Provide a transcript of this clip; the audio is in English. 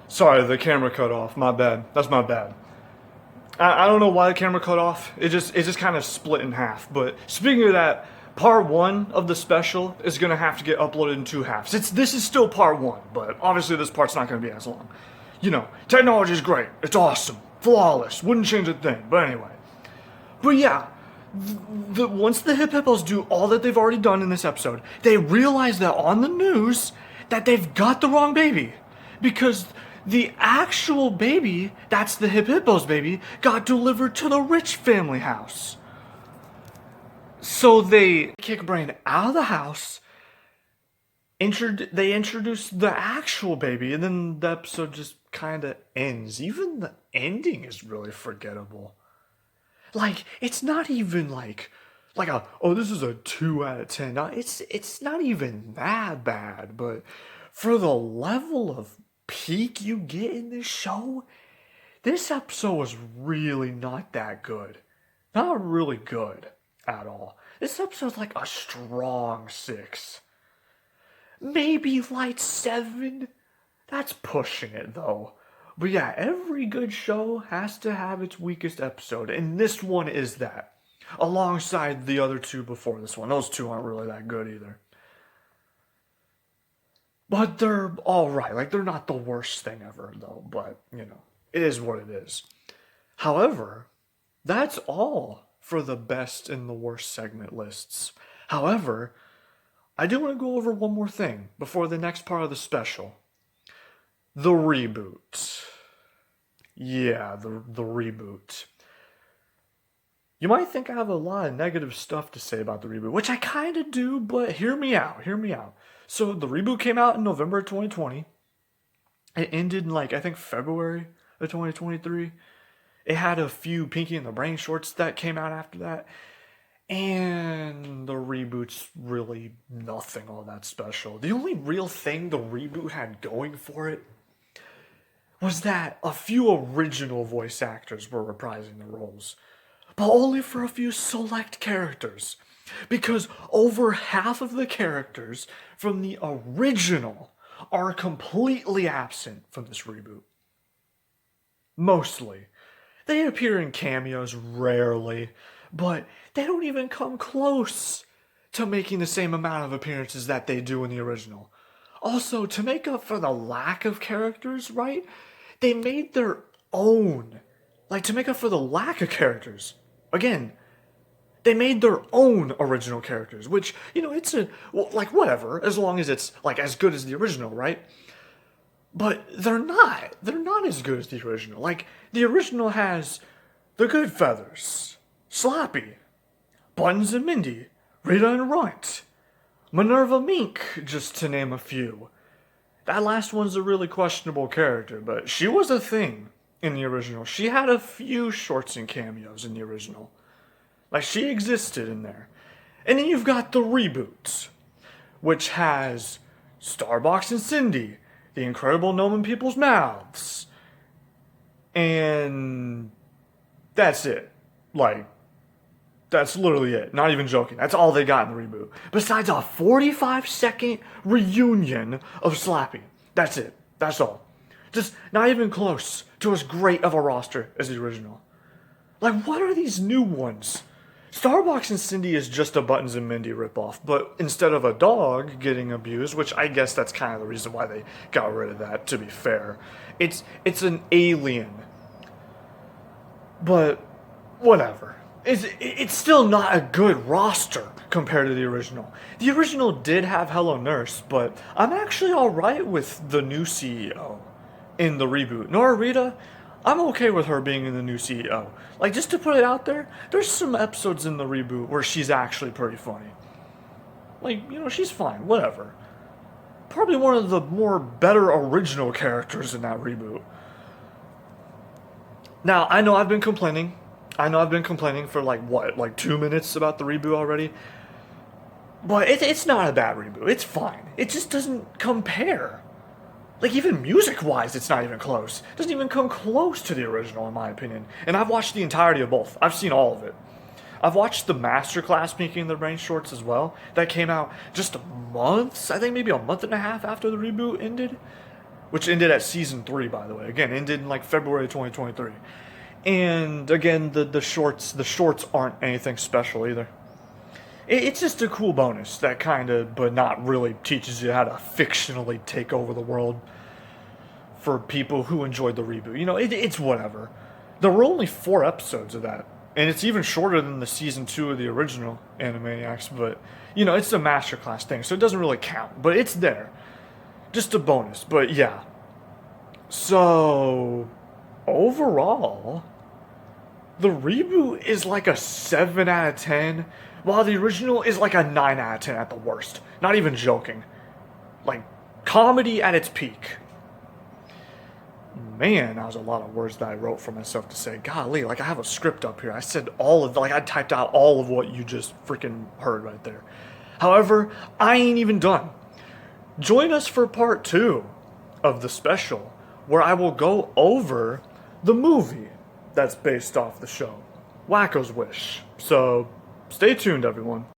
Sorry, the camera cut off. My bad. That's my bad. I don't know why the camera cut off. It just kind of split in half. But speaking of that, part one of the special is gonna have to get uploaded in two halves. This is still part one, but obviously this part's not gonna be as long. You know, technology is great. It's awesome, flawless. Wouldn't change a thing. But anyway, but yeah, once the Hip Hippos do all that they've already done in this episode, they realize that on the news that they've got the wrong baby. Because the actual baby, that's the Hip Hippos baby, got delivered to the rich family house. So they kick Brain out of the house, they introduce the actual baby, and then the episode just kind of ends. Even the ending is really forgettable. Like, it's not even like this is a 2 out of 10. No, it's not even that bad, but for the level of peak you get in this show, this episode was really not that good. Not really good at all. This episode's like a strong 6. Maybe light 7. That's pushing it though. But yeah, every good show has to have its weakest episode, and this one is that. Alongside the other two before this one. Those two aren't really that good either. But they're alright. Like, they're not the worst thing ever, though. But, you know, it is what it is. However, that's all for the best and the worst segment lists. However, I do want to go over one more thing before the next part of the special. The reboot. Yeah, the reboot. You might think I have a lot of negative stuff to say about the reboot, which I kind of do, but hear me out. So the reboot came out in November 2020. It ended in, I think February of 2023. It had a few Pinky and the Brain shorts that came out after that. And the reboot's really nothing all that special. The only real thing the reboot had going for it was that a few original voice actors were reprising the roles. But only for a few select characters. Because over half of the characters from the original are completely absent from this reboot. Mostly. They appear in cameos rarely, but they don't even come close to making the same amount of appearances that they do in the original. Also, to make up for the lack of characters, right? They made their own. To make up for the lack of characters. Again, they made their own original characters, which, it's whatever, as long as it's, as good as the original, right? But they're not. They're not as good as the original. The original has the Good Feathers, Slappy, Buttons and Mindy, Rita and Runt, Minerva Mink, just to name a few. That last one's a really questionable character, but she was a thing in the original. She had a few shorts and cameos in the original. She existed in there. And then you've got the reboots, which has Starbox and Cindy, The Incredible Gnome in People's Mouths, and that's it. That's literally it. Not even joking. That's all they got in the reboot. Besides a 45-second reunion of Slappy. That's it. That's all. Just not even close to as great of a roster as the original. What are these new ones? Starbox and Cindy is just a Buttons and Mindy ripoff, but instead of a dog getting abused, which I guess that's kind of the reason why they got rid of that, to be fair, it's an alien. But whatever. It's still not a good roster compared to the original. The original did have Hello Nurse, but I'm actually alright with the new CEO in the reboot. Nora Rita, I'm okay with her being in the new CEO. Just to put it out there, there's some episodes in the reboot where she's actually pretty funny. She's fine, whatever. Probably one of the more better original characters in that reboot. Now, I know I've been complaining for 2 minutes about the reboot already. But it's not a bad reboot. It's fine. It just doesn't compare. Even music-wise, it's not even close. It doesn't even come close to the original, in my opinion. And I've watched the entirety of both. I've seen all of it. I've watched the Masterclass Pinky and the Brain shorts as well. That came out just months, I think maybe a month and a half after the reboot ended. which ended at season 3, by the way. Again, ended in like February 2023. And again, the shorts aren't anything special either. It's just a cool bonus that kind of, but not really, teaches you how to fictionally take over the world for people who enjoyed the reboot. You know, it's whatever. There were only 4 episodes of that, and it's even shorter than the season 2 of the original Animaniacs, but, you know, it's a masterclass thing, so it doesn't really count, but it's there. Just a bonus, but yeah. So, overall, the reboot is like a 7 out of 10, while the original is like a 9 out of 10 at the worst. Not even joking. Like, comedy at its peak. Man, that was a lot of words that I wrote for myself to say. Golly, like I have a script up here. I said I typed out all of what you just freaking heard right there. However, I ain't even done. Join us for part 2 of the special, where I will go over the movie that's based off the show, Wacko's Wish. So, stay tuned, everyone.